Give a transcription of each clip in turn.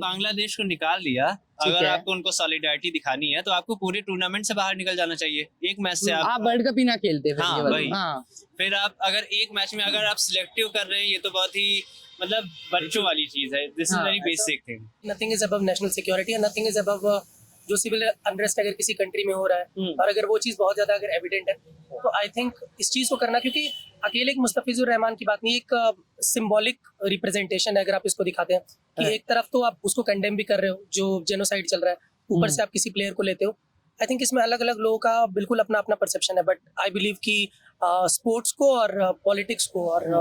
बांग्लादेश को निकाल लिया, ठीक अगर है। आपको उनको सॉलिडारिटी दिखानी है तो आपको पूरे टूर्नामेंट से बाहर निकल जाना चाहिए। एक मैच से आप वर्ल्ड कप ही ना खेलते फिर हाँ, ये वाला। वही। हाँ फिर आप अगर एक मैच में अगर आप सिलेक्टिव कर रहे हैं, ये तो बहुत ही मतलब बच्चों वाली चीज है। दिस इज हाँ, very basic thing. Nothing is above national security and nothing is above जो सिविल अनरेस्ट अगर किसी कंट्री में हो रहा है और अगर वो चीज़ बहुत ज़्यादा अगर एविडेंट है तो आई थिंक इस चीज़ को करना, क्योंकि अकेले एक मुस्तफिजुर रहमान की बात नहीं, एक सिंबॉलिक रिप्रेजेंटेशन है अगर आप इसको दिखाते हैं कि एक तरफ तो आप उसको कंडेम भी कर रहे हो जो जेनोसाइड चल रहा है, ऊपर से आप किसी प्लेयर को लेते हो। आई थिंक इसमें अलग अलग लोगों का बिल्कुल अपना अपना परसेप्शन है, बट आई बिलीव कि स्पोर्ट्स को और पॉलिटिक्स को और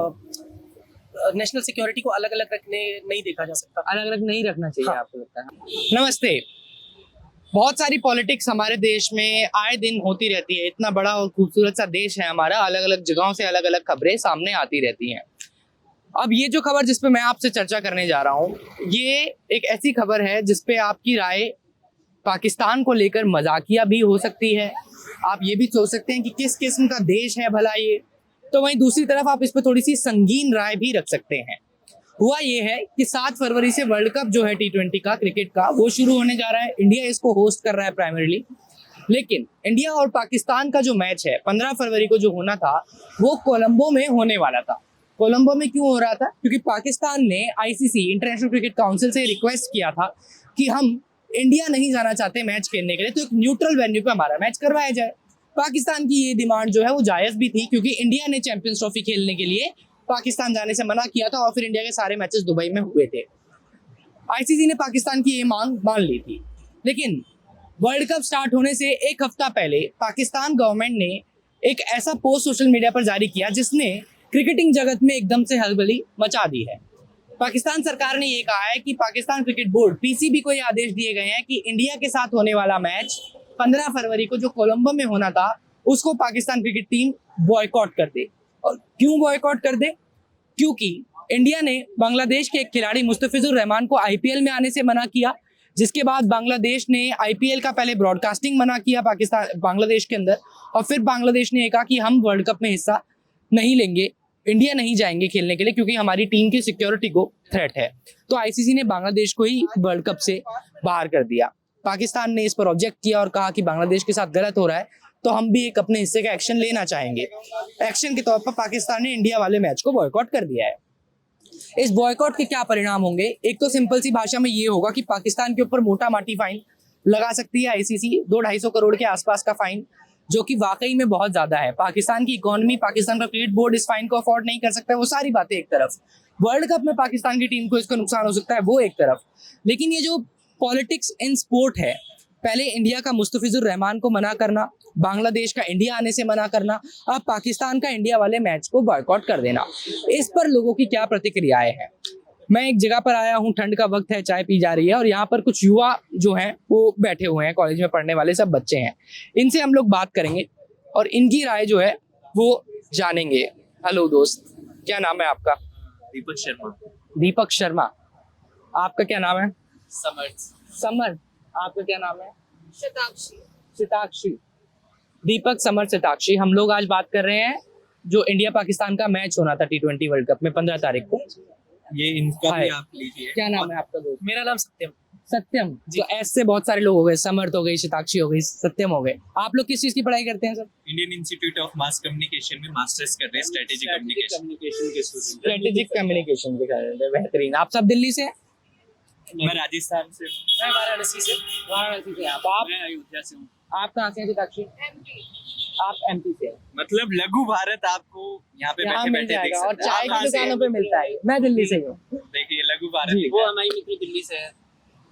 नेशनल सिक्योरिटी को अलग अलग रखने नहीं देखा जा सकता। अलग अलग नहीं रखना चाहिए हाँ। आपको लगता है। नमस्ते। बहुत सारी पॉलिटिक्स हमारे देश में आए दिन होती रहती है। इतना बड़ा और खूबसूरत सा देश है हमारा, अलग अलग जगहों से अलग अलग खबरें सामने आती रहती हैं। अब ये जो खबर जिस पे मैं आपसे चर्चा करने जा रहा हूँ, ये एक ऐसी खबर है जिस पे आपकी राय पाकिस्तान को लेकर मजाकिया भी हो सकती है। आप ये भी सोच सकते हैं कि किस किस्म का देश है भला ये। तो वहीं दूसरी तरफ आप इस पे थोड़ी सी संगीन राय भी रख सकते हैं। हुआ ये है कि 7 फरवरी से वर्ल्ड कप जो है T20 का, क्रिकेट का, वो शुरू होने जा रहा है। इंडिया इसको होस्ट कर रहा है प्राइमरीली, लेकिन इंडिया और पाकिस्तान का जो मैच है 15 फरवरी को जो होना था वो कोलंबो में होने वाला था। कोलंबो में क्यों हो रहा था? क्योंकि पाकिस्तान ने ICC इंटरनेशनल क्रिकेट काउंसिल से रिक्वेस्ट किया था कि हम इंडिया नहीं जाना चाहते मैच खेलने के लिए, तो एक न्यूट्रल वेन्यू पे हमारा मैच करवाया जाए। पाकिस्तान की ये डिमांड जो है वो जायज़ भी थी, क्योंकि इंडिया ने चैंपियंस ट्रॉफी खेलने के लिए पाकिस्तान जाने से मना किया था और फिर इंडिया के सारे मैचेस दुबई में हुए थे। ICC ने पाकिस्तान की ये मांग मान ली थी, लेकिन वर्ल्ड कप स्टार्ट होने से एक हफ्ता पहले पाकिस्तान गवर्नमेंट ने एक ऐसा पोस्ट सोशल मीडिया पर जारी किया जिसने क्रिकेटिंग जगत में एकदम से हलबली मचा दी है। पाकिस्तान सरकार ने ये कहा है कि पाकिस्तान क्रिकेट बोर्ड PCB को ये आदेश दिए गए हैं कि इंडिया के साथ होने वाला मैच 15 फरवरी को जो कोलंबो में होना था उसको पाकिस्तान क्रिकेट टीम बॉयकॉट कर दे। और क्यों बॉयकॉट कर दे? क्योंकि इंडिया ने बांग्लादेश के एक खिलाड़ी मुस्तफिजुर रहमान को IPL में आने से मना किया, जिसके बाद बांग्लादेश ने IPL का पहले ब्रॉडकास्टिंग मना किया बांग्लादेश के अंदर, और फिर बांग्लादेश ने कहा कि हम वर्ल्ड कप में हिस्सा नहीं लेंगे, इंडिया नहीं जाएंगे खेलने के लिए क्योंकि हमारी टीम की सिक्योरिटी को थ्रेट है। तो ICC ने बांग्लादेश को ही वर्ल्ड कप से बाहर कर दिया। पाकिस्तान ने इस पर ऑब्जेक्ट किया और कहा कि बांग्लादेश के साथ गलत हो रहा है, तो हम भी एक अपने हिस्से का एक्शन लेना चाहेंगे। एक्शन के तौर पर पाकिस्तान ने इंडिया वाले मैच को बॉयकॉट कर दिया है। इस बॉयकॉट के क्या परिणाम होंगे? एक तो सिंपल सी भाषा में ये होगा कि पाकिस्तान के ऊपर मोटा माटी फाइन लगा सकती है ICC, 200-250 करोड़ के आसपास का फाइन, जो कि वाकई में बहुत ज्यादा है। पाकिस्तान की इकोनॉमी, पाकिस्तान का क्रिकेट बोर्ड इस फाइन को अफोर्ड नहीं कर सकता है। वो सारी बातें एक तरफ, वर्ल्ड कप में पाकिस्तान की टीम को इसका नुकसान हो सकता है, वो एक तरफ। लेकिन ये जो पॉलिटिक्स इन स्पोर्ट है, पहले इंडिया का मुस्तफिजुर रहमान को मना करना, बांग्लादेश का इंडिया आने से मना करना, अब पाकिस्तान का इंडिया वाले मैच को बॉयकॉट कर देना, इस पर लोगों की क्या प्रतिक्रियाएं हैं? मैं एक जगह पर आया हूँ, ठंड का वक्त है, चाय पी जा रही है और यहाँ पर कुछ युवा जो हैं वो बैठे हुए हैं, कॉलेज में पढ़ने वाले सब बच्चे हैं। इनसे हम लोग बात करेंगे और इनकी राय जो है वो जानेंगे। हेलो दोस्त, क्या नाम है आपका? दीपक शर्मा। दीपक शर्मा। आपका क्या नाम है? समर। आपका क्या नाम है? शताक्षी। सिताक्षी। दीपक, समर, सिताक्षी। हम लोग आज बात कर रहे हैं जो इंडिया पाकिस्तान का मैच होना था T20 वर्ल्ड कप में 15 तारीख को। ये इनका हाय। भी आप लीजिए। क्या नाम है आपका दोस्त? मेरा नाम सत्यम। सत्यम। तो एस से बहुत सारे लोग हो गए, समर्थ हो गई, सिताक्षी हो गई, सत्यम हो गए। आप लोग किस चीज की पढ़ाई करते हैं sir? Indian institute of mass communication में मास्टर्स कर रहे हैं, स्ट्रेटेजिक कम्युनिकेशन के स्टूडेंट। स्ट्रेटेजिक कम्युनिकेशन के कारण। बेहतरीन। आप सब दिल्ली से हैं? मैं राजस्थान से। मैं वाराणसी से। वाराणसी से। आप मैं अयोध्या से हूँ। आप कहाँ से हैं सिताक्षी? MP। आप MP से हैं। मतलब लघु भारत आपको यहाँ पे यहाँ बैठे मिल बैठे देख जाएगा और सकते हैं। चाय आप की कहाँ से दुकानों हैं? पे मिलता है। मैं दिल्ली से ही हूँ। देखिए लघु भारत जी। लिखा वो है। हमारी मित्र दिल्ली से है।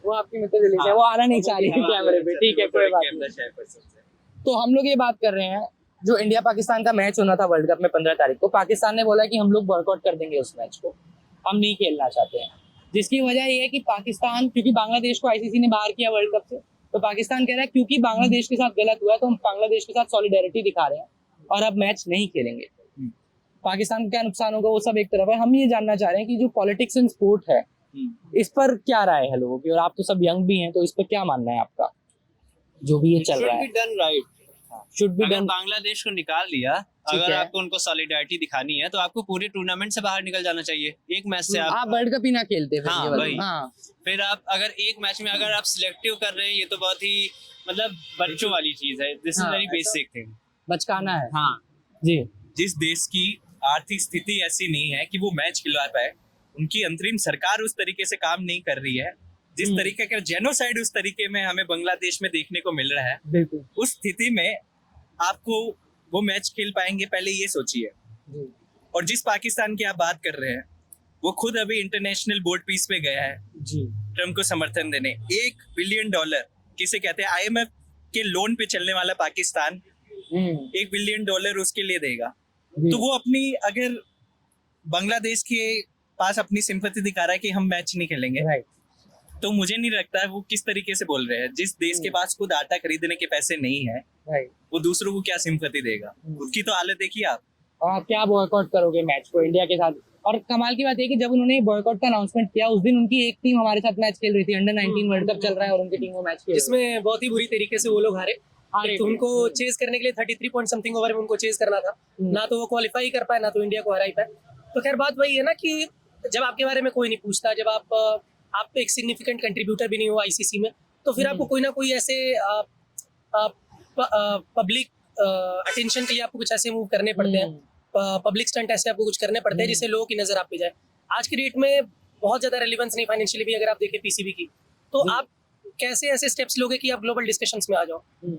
वो आपकी मित्र दिल्ली से है, वो आना नहीं चाह रही थी कैमरे पे। ठीक है, कोई बात नहीं। तो हम लोग ये बात कर रहे हैं, जो इंडिया पाकिस्तान का मैच होना था वर्ल्ड कप में 15 तारीख को, पाकिस्तान ने बोला कि हम लोग बॉयकॉट कर देंगे उस मैच को, हम नहीं खेलना चाहते हैं। जिसकी वजह ये है कि पाकिस्तान, क्योंकि बांग्लादेश को ICC ने बाहर किया वर्ल्ड कप से, तो पाकिस्तान कह रहा है क्योंकि बांग्लादेश के साथ गलत हुआ है तो हम बांग्लादेश के साथ सॉलिडेरिटी दिखा रहे हैं और अब मैच नहीं खेलेंगे। पाकिस्तान को क्या नुकसान होगा वो सब एक तरफ है। हम ये जानना चाह रहे हैं कि जो पॉलिटिक्स इन स्पोर्ट है, इस पर क्या राय है लोगों की? और आप तो सब यंग भी हैं, तो इस पर क्या मानना है आपका, जो भी ये चल रहा है? Done right. शुड बी अगर डन। बांग्लादेश को निकाल दिया, ठीक अगर है। आपको उनको सॉलिडारिटी दिखानी है तो आपको पूरे टूर्नामेंट से बाहर निकल जाना चाहिए। एक मैच से आप वर्ल्ड कप ही ना खेलते फिर हाँ, ये वाला। वही। हाँ फिर आप अगर एक मैच में अगर आप सिलेक्टिव कर रहे हैं, ये तो बहुत ही मतलब बच्चों वाली चीज है। दिस इज हाँ, वेरी बेसिक थिंग। बचकाना है। हाँ, जी जिस देश की आर्थिक स्थिति ऐसी नहीं है कि वो मैच खिलवा पाए, उनकी अंतरिम सरकार उस तरीके से काम नहीं कर रही है, जिस तरीके का जेनोसाइड उस तरीके में हमें बांग्लादेश में देखने को मिल रहा है, बिल्कुल। उस स्थिति में आपको वो मैच खेल पाएंगे, पहले ये सोचिए। जी और जिस पाकिस्तान की आप बात कर रहे हैं, वो खुद अभी इंटरनेशनल बोर्ड पीस पे गया है जी ट्रम्प को समर्थन देने। $1 बिलियन किसे कहते हैं, IMF के लोन पे चलने वाला पाकिस्तान $1 बिलियन उसके लिए देगा। जी। तो वो अपनी अगर बांग्लादेश के पास अपनी सिंपैथी दिखा रहा है कि हम मैच नहीं खेलेंगे, राइट तो मुझे नहीं लगता है वो किस तरीके से बोल रहे हैं। जिस देश के पास खुद आटा खरीदने के पैसे नहीं है, राइट। वो दूसरों को क्या सिंपैथी देगा। उसकी तो हालत देखिए आप। और क्या बॉयकॉट करोगे मैच को इंडिया के साथ? और कमाल की बात है कि जब उन्होंने बॉयकॉट का अनाउंसमेंट किया उस दिन उनकी एक टीम हमारे साथ मैच खेल रही थी, अंडर 19 वर्ल्ड कप चल रहा है और उनकी टीम वो मैच खेल रही है। इसमें बहुत ही बुरी तरीके से वो लोग हारे। हारे तो थे। उनको चेज करने के लिए 33 पॉइंट समथिंग ओवर में उनको चेज करना था, ना तो वो क्वालिफाई कर पाए, ना तो इंडिया को हरा ही पाए। तो खैर बात वही है ना कि जब आपके बारे में कोई नहीं पूछता, जब आप एक सिग्निफिकेंट कंट्रीब्यूटर भी नहीं हो आईसीसी में, तो फिर आपको कोई ना कोई ऐसे पब्लिक अटेंशन के लिए आपको कुछ ऐसे मूव करने पड़ते हैं, पब्लिक स्टंट ऐसे आपको कुछ करने पड़ते हैं जिससे लोगों की नजर आप पे जाए। आज की डेट में बहुत ज्यादा रेलिवेंस नहीं फाइनेंशियली भी, अगर आप देखें पीसीबी की, तो आप कैसे ऐसे स्टेप्स लोगे कि आप ग्लोबल डिस्कशंस में आ जाओ।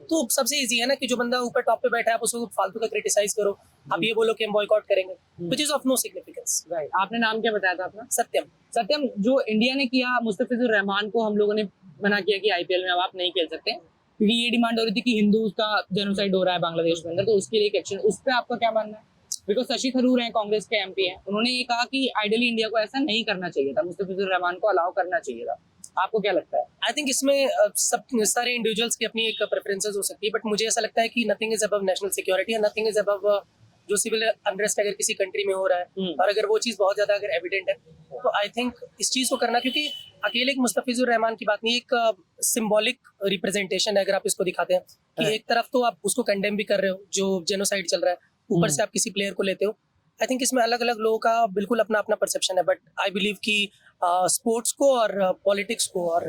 तो सबसे इजी है ना कि जो बंदा ऊपर टॉप पे बैठा है आप उसको फालतू का क्रिटिसाइज करो, आप ये बोलो कि हम बॉयकॉट करेंगे, which is of no significance. Right. आपने नाम क्या बताया था अपना? सत्यम। सत्यम, जो इंडिया ने किया, मुस्तफिजुर रहमान को हम लोगों ने मना किया कि आईपीएल में अब आप नहीं खेल सकते क्योंकि ये डिमांड हो रही थी कि हिंदूज का जेनोसाइड हो रहा है बांग्लादेश में अंदर, तो उसके लिए एक एक्शन, उस पर आपका क्या मानना है? बिकॉज शशि थरूर हैं, कांग्रेस के एमपी हैं, उन्होंने ये कहा कि आइडियली इंडिया को ऐसा नहीं करना चाहिए था, मुस्तफिजुर रहमान को अलाउ करना चाहिए था। आपको क्या लगता है? आई थिंक इसमें सब सारे इंडिविजुअल्स की अपनी एक प्रेफरेंसेस हो सकती है, बट मुझे ऐसा लगता है कि nothing is above national security and nothing is above जो सिविल अनरेस्ट अगर किसी कंट्री में हो रहा है और अगर वो चीज़ बहुत ज़्यादा अगर एविडेंट है, तो आई थिंक इस चीज़ को करना, क्योंकि अकेले एक मुस्तफिजुर रहमान की बात नहीं, एक सिंबॉलिक रिप्रेजेंटेशन है। अगर आप इसको दिखाते हैं कि एक तरफ तो आप उसको कंडेम भी कर रहे हो जो जेनोसाइड चल रहा है, ऊपर से आप किसी प्लेयर को लेते हो। आई थिंक इसमें अलग अलग लोगों का बिल्कुल अपना अपना परसेप्शन है, बट आई बिलीव कि स्पोर्ट्स को और पॉलिटिक्स को और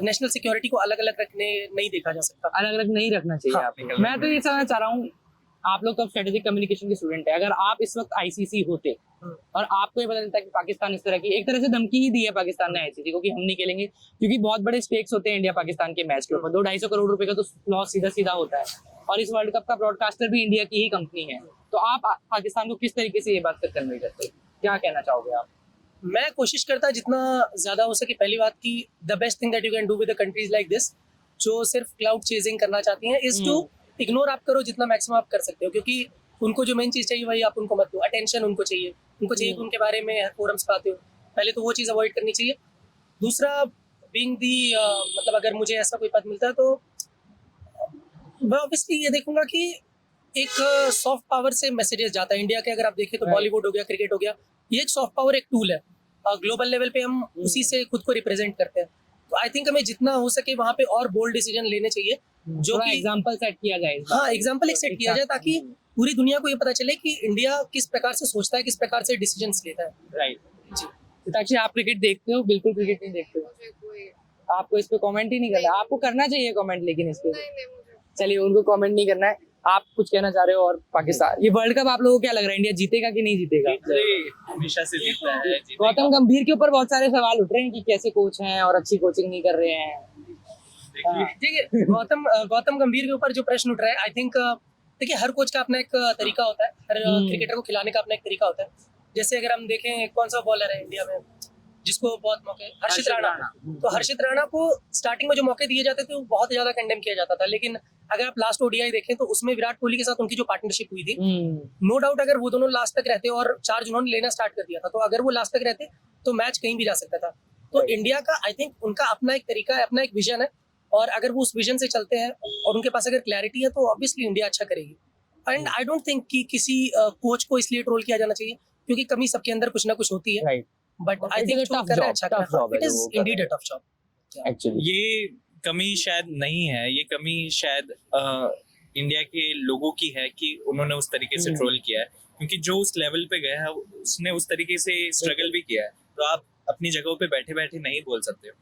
नेशनल सिक्योरिटी को अलग अलग रखने नहीं देखा जा सकता। अलग अलग नहीं रखना चाहिए। हाँ, आप मैं तो ये समझना चाह रहा हूँ, आप लोग तो स्ट्रेटेजिक कम्युनिकेशन के स्टूडेंट है, अगर आप इस वक्त आईसीसी होते और आपको ये पता चलता है कि पाकिस्तान इस तरह की, एक तरह से धमकी ही दी है पाकिस्तान ने आईसीसी को कि हम नहीं खेलेंगे, क्योंकि बहुत बड़े स्टेक्स होते हैं इंडिया पाकिस्तान के मैच के ऊपर, 200-250 करोड़ रुपए का तो लॉस सीधा सीधा होता है, और इस वर्ल्ड कप का ब्रॉडकास्टर भी इंडिया की ही कंपनी है। तो आप पाकिस्तान को किस तरीके से ये बात कर कन्वे करते, क्या कहना चाहोगे आप? मैं कोशिश करता जितना ज्यादा हो सके, पहली बात की the best thing that you can do with the countries like this जो सिर्फ क्लाउड चेजिंग करना चाहती हैं इज टू इग्नोर। आप करो जितना मैक्सिमम आप कर सकते हो, क्योंकि उनको जो मेन चीज चाहिए वही आप उनको मत दो। अटेंशन उनको चाहिए कि उनके बारे में हर फोरम्स पे आते हो, पहले तो वो चीज़ अवॉइड करनी चाहिए। दूसरा बीइंग दी मतलब अगर मुझे ऐसा कोई पद मिलता है तो मैं ऑब्वियसली ये देखूंगा कि एक सॉफ्ट पावर से मैसेजेस जाता है इंडिया के। अगर आप देखें तो बॉलीवुड हो गया, क्रिकेट हो गया, ये एक सॉफ्ट पावर, एक टूल है। ग्लोबल लेवल पे हम उसी से खुद को रिप्रेजेंट करते हैं। तो आई थिंक हमें जितना हो सके वहाँ पे और बोल्ड डिसीजन लेने चाहिए, जो कि एग्जांपल सेट किया जाए। हाँ, एग्जांपल एक सेट किया जाए ताकि पूरी दुनिया को ये पता चले कि इंडिया किस प्रकार से सोचता है, किस प्रकार से डिसीजंस लेता है। राइट जी। साक्षी, आप क्रिकेट देखते हो? बिल्कुल क्रिकेट नहीं देखते हो, आपको इस पे कमेंट ही नहीं करना। आपको करना चाहिए कमेंट, लेकिन इस पे चलिए, उनको कमेंट नहीं करना है। आप कुछ कहना चाह रहे हो? और पाकिस्तान, ये वर्ल्ड कप आप लोगों को क्या लग रहा है, इंडिया जीतेगा कि नहीं जीतेगा? हमेशा से जीतता है। गौतम गंभीर के ऊपर बहुत सारे सवाल उठ रहे हैं कि कैसे कोच हैं और अच्छी कोचिंग नहीं कर रहे हैं। ठीक है, गौतम गंभीर के ऊपर जो प्रश्न उठ रहा है, आई थिंक देखिए हर कोच का अपना एक तरीका होता है, हर क्रिकेटर को खिलाने का अपना एक तरीका होता है। जैसे अगर हम देखें कौन सा बॉलर है इंडिया में जिसको बहुत मौके, हर्षित राणा। तो हर्षित राणा को स्टार्टिंग में जो मौके दिए जाते थे वो बहुत ज्यादा कंडेम किया जाता था, लेकिन अगर आप लास्ट ओडीआई देखें तो उसमें विराट कोहली के साथ उनकी जो पार्टनरशिप हुई थी, नो डाउट अगर वो दोनों लास्ट तक रहते और चार्ज उन्होंने लेना स्टार्ट कर दिया था, तो अगर वो लास्ट तक रहते तो मैच कहीं भी जा सकता था। तो इंडिया का आई थिंक उनका अपना एक तरीका है, अपना एक विजन है, और अगर वो उस विजन से चलते हैं और उनके पास अगर क्लैरिटी है तो ऑब्वियसली इंडिया अच्छा करेगी। एंड आई डोंट थिंक कि किसी कोच को इसलिए ट्रोल किया जाना चाहिए क्योंकि कमी सबके अंदर कुछ ना कुछ होती है, राइट। बट आई थिंक अच्छा it is indeed a tough job. Actually ये कमी शायद नहीं है, ये कमी शायद इंडिया के लोगों की है कि उन्होंने उस तरीके से ट्रोल किया है, क्योंकि जो उस लेवल पे गया है उसने उस तरीके से स्ट्रगल भी किया है, तो आप अपनी जगहों पे बैठे बैठे नहीं बोल सकते हो।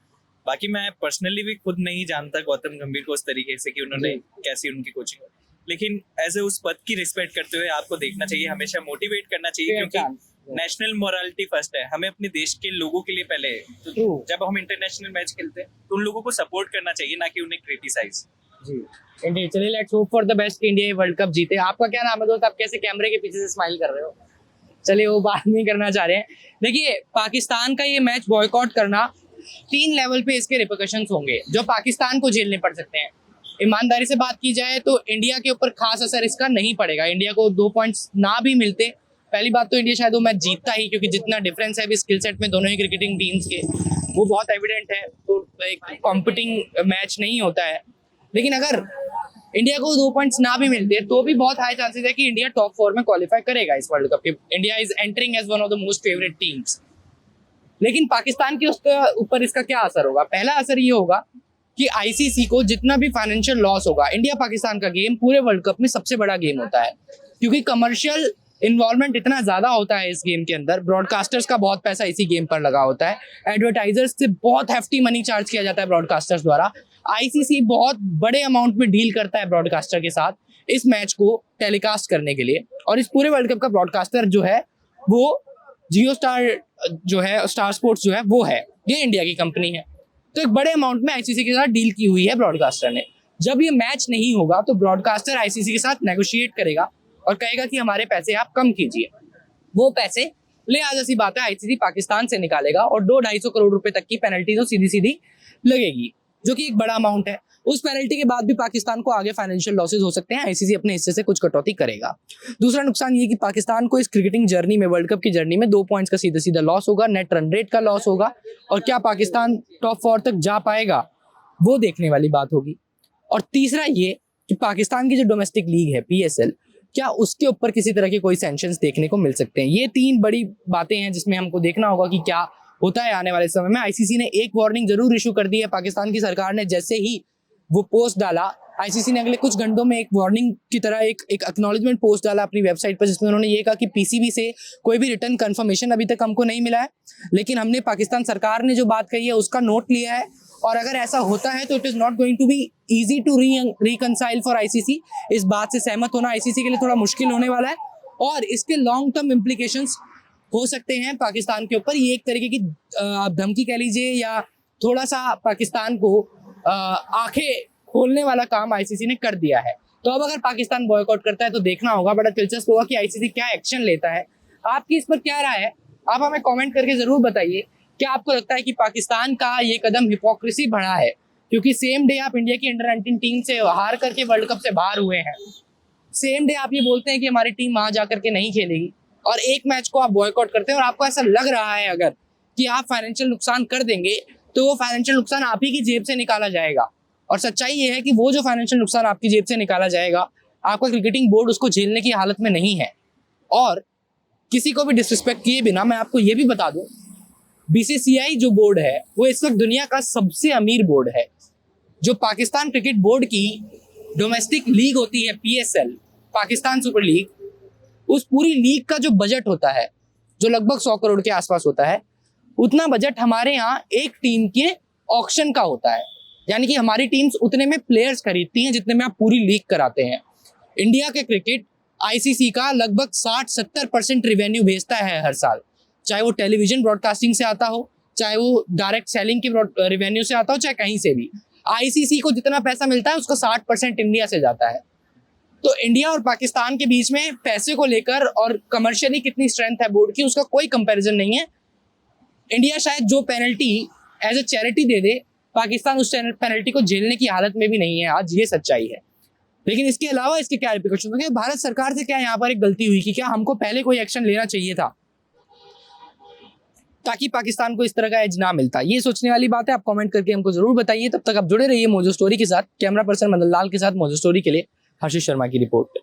बाकी मैं पर्सनली भी खुद नहीं जानता गौतम गंभीर को उस तरीके से कि उन्होंने कैसी उनकी कोचिंग, लेकिन एज ए उस पद की रिस्पेक्ट करते हुए आपको देखना चाहिए, हमेशा मोटिवेट करना चाहिए, क्योंकि नेशनल मोरालिटी फर्स्ट है। हमें अपने देश के लोगों के लिए पहले, तो जब हम इंटरनेशनल मैच खेलते हैं तो उन लोगों को सपोर्ट करना चाहिए, ना कि उन्हें क्रिटिसाइज। जी इंडिया, चलिए let's hope for the best कि इंडिया ये वर्ल्ड कप जीते। आपका क्या नाम है दोस्त? आप कैसे कैमरे के पीछे से स्माइल कर रहे हो? चलिए वो बात नहीं करना चाह रहे हैं। देखिए पाकिस्तान का ये मैच बॉयकॉट करना 3 लेवल पे इसके रिपरकशंस होंगे जो पाकिस्तान को झेलने पड़ सकते हैं। ईमानदारी से बात की जाए तो इंडिया के ऊपर खास असर इसका नहीं पड़ेगा। इंडिया को 2 पॉइंट्स ना भी मिलते, पहली बात तो इंडिया शायद वो मैच जीतता ही, क्योंकि जितना डिफरेंस है अभी स्किल सेट में दोनों ही क्रिकेटिंग टीम्स के वो बहुत एविडेंट है, तो एक कॉम्पिटिंग मैच नहीं होता है। लेकिन अगर इंडिया को 2 पॉइंट्स ना भी मिलते तो भी बहुत हाई चांसेस है कि इंडिया टॉप 4 में क्वालिफाई करेगा इस वर्ल्ड कप के। India is entering as one of the most favourite teams. लेकिन पाकिस्तान के उसके ऊपर इसका क्या असर होगा? पहला असर ये होगा कि आईसीसी को जितना भी फाइनेंशियल लॉस होगा, इंडिया पाकिस्तान का गेम पूरे वर्ल्ड कप में सबसे बड़ा गेम होता है, क्योंकि कमर्शियल इन्वॉल्वमेंट इतना ज्यादा होता है इस गेम के अंदर। ब्रॉडकास्टर्स का बहुत पैसा इसी गेम पर लगा होता है, एडवर्टाइजर्स से बहुत हेफ्टी मनी चार्ज किया जाता है ब्रॉडकास्टर्स द्वारा। आईसीसी बहुत बड़े अमाउंट में डील करता है ब्रॉडकास्टर के साथ इस मैच को टेलीकास्ट करने के लिए, और इस पूरे वर्ल्ड कप का ब्रॉडकास्टर जो है वो जियो स्टार जो है, स्टार स्पोर्ट्स जो है वो है, ये इंडिया की कंपनी है। तो एक बड़े अमाउंट में आईसीसी के साथ डील की हुई है ब्रॉडकास्टर ने। जब ये मैच नहीं होगा तो ब्रॉडकास्टर आईसीसी के साथ नेगोशिएट करेगा और कहेगा कि हमारे पैसे आप कम कीजिए। वो पैसे ले आज ऐसी बात है आईसीसी पाकिस्तान से निकालेगा और 200-250 करोड़ रुपए तक की पेनल्टी तो सीधी सीधी लगेगी, जो कि एक बड़ा अमाउंट है। उस पेनल्टी के बाद भी पाकिस्तान को आगे फाइनेंशियल लॉसेज हो सकते हैं, आईसीसी अपने हिस्से से कुछ कटौती करेगा। दूसरा नुकसान ये कि पाकिस्तान को इस क्रिकेटिंग जर्नी में, वर्ल्ड कप की जर्नी में 2 पॉइंट्स का सीधा सीधा लॉस होगा, नेट रन रेट का लॉस होगा, और क्या पाकिस्तान टॉप 4 तक जा पाएगा वो देखने वाली बात होगी। और तीसरा ये कि पाकिस्तान की जो डोमेस्टिक लीग है पीएसएल, क्या उसके ऊपर किसी तरह के कोई सैंक्शंस देखने को मिल सकते हैं। ये 3 बड़ी बातें हैं जिसमें हमको देखना होगा कि क्या होता है आने वाले समय में। आईसीसी ने एक वार्निंग जरूर इशू कर दी है पाकिस्तान की सरकार ने, जैसे ही वो पोस्ट डाला आईसीसी ने अगले कुछ घंटों में एक वार्निंग की तरह एक एक्नॉलेजमेंट पोस्ट डाला अपनी वेबसाइट पर, जिसमें उन्होंने ये कहा कि पीसीबी से कोई भी रिटर्न कंफर्मेशन अभी तक हमको नहीं मिला है, लेकिन हमने पाकिस्तान सरकार ने जो बात कही है उसका नोट लिया है, और अगर ऐसा होता है तो it is not going to be easy to reconcile for ICC. इस बात से सहमत होना आईसीसी के लिए थोड़ा मुश्किल होने वाला है, और इसके लॉन्ग टर्म इम्प्लीकेशंस हो सकते हैं पाकिस्तान के ऊपर। ये एक तरीके की धमकी कह लीजिए, या थोड़ा सा पाकिस्तान को आंखें खोलने वाला काम आईसीसी ने कर दिया है। तो अब अगर पाकिस्तान बॉयकॉट करता है तो देखना होगा, बड़ा दिलचस्प होगा कि आईसीसी क्या एक्शन लेता है। आपकी इस पर क्या राय है? आप हमें कमेंट करके जरूर बताइए। क्या आपको लगता है कि पाकिस्तान का ये कदम हिपोक्रेसी बढ़ा है, क्योंकि सेम डे आप इंडिया की अंडर-19 टीम से हार करके वर्ल्ड कप से बाहर हुए हैं, सेम डे आप ये बोलते हैं कि हमारी टीम वहां जाकर के नहीं खेलेगी, और एक मैच को आप बॉयकॉट करते हैं, और आपको ऐसा लग रहा है अगर कि आप फाइनेंशियल नुकसान कर देंगे तो वो फाइनेंशियल नुकसान आप ही की जेब से निकाला जाएगा। और सच्चाई ये है कि वो जो फाइनेंशियल नुकसान आपकी जेब से निकाला जाएगा, आपका क्रिकेटिंग बोर्ड उसको झेलने की हालत में नहीं है। और किसी को भी डिसरिस्पेक्ट किए बिना मैं आपको ये भी बता दूं, बीसीसीआई जो बोर्ड है वो इस वक्त दुनिया का सबसे अमीर बोर्ड है। जो पाकिस्तान क्रिकेट बोर्ड की डोमेस्टिक लीग होती है पीएसएल, पाकिस्तान सुपर लीग, उस पूरी लीग का जो बजट होता है जो लगभग 100 करोड़ के आसपास होता है, उतना बजट हमारे यहाँ एक टीम के ऑक्शन का होता है। यानी कि हमारी टीम्स उतने में प्लेयर्स खरीदती हैं जितने में आप पूरी लीग कराते हैं। इंडिया के क्रिकेट आईसीसी का लगभग 60-70% रिवेन्यू भेजता है हर साल, चाहे वो टेलीविजन ब्रॉडकास्टिंग से आता हो, चाहे वो डायरेक्ट सेलिंग के रिवेन्यू से आता हो, चाहे कहीं से भी। आईसीसी को जितना पैसा मिलता है उसका 60% इंडिया से जाता है। तो इंडिया और पाकिस्तान के बीच में पैसे को लेकर और कमर्शियली कितनी स्ट्रेंथ है बोर्ड की, उसका कोई कंपैरिजन नहीं है। इंडिया शायद जो पेनल्टी एज ए चैरिटी दे दे, पाकिस्तान उस पेनल्टी को झेलने की हालत में भी नहीं है आज, ये सच्चाई है। लेकिन इसके अलावा इसके क्या रिप्रिकॉशन होंगे? भारत सरकार से क्या यहाँ पर एक गलती हुई कि क्या हमको पहले कोई एक्शन लेना चाहिए था ताकि पाकिस्तान को इस तरह का एज ना मिलता? ये सोचने वाली बात है। आप कमेंट करके हमको जरूर बताइए। तब तक आप जुड़े रहिए मोजो स्टोरी के साथ। कैमरा पर्सन मदन लाल के साथ मोजो स्टोरी के लिए हर्षित शर्मा की रिपोर्ट।